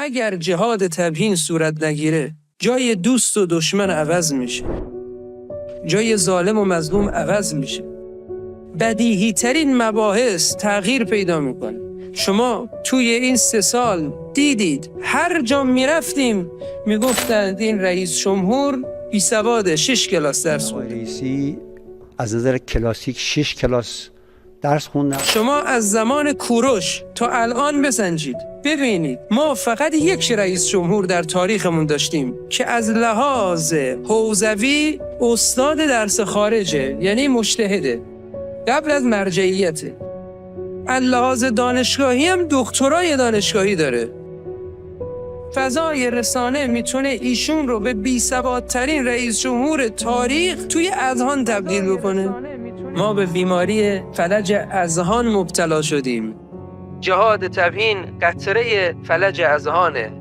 اگر جهاد تبیین صورت نگیره جای دوست و دشمن عوض میشه، جای ظالم و مظلوم عوض میشه، بدیهی ترین مباحث تغییر پیدا میکنه. شما توی این 3 سال دیدید هر جا میرفتیم میگفتند این رئیس جمهور بی سواده، 6 کلاس درس خونده. رئیسی از نظر کلاسیک 6 کلاس درس خوندم. شما از زمان کوروش تا الان بسنجید ببینید ما فقط 1 رئیس جمهور در تاریخمون داشتیم که از لحاظ حوزوی استاد درس خارجه، یعنی مجتهده قبل از مرجعیته. از لحاظ دانشگاهی هم دکترای دانشگاهی داره. فضای رسانه میتونه ایشون رو به بی‌سوادترین رئیس جمهور تاریخ توی اذهان تبدیل بکنه. ما به بیماری فلج اذهان مبتلا شدیم. جهاد تبیین قطره فلج اذهانه.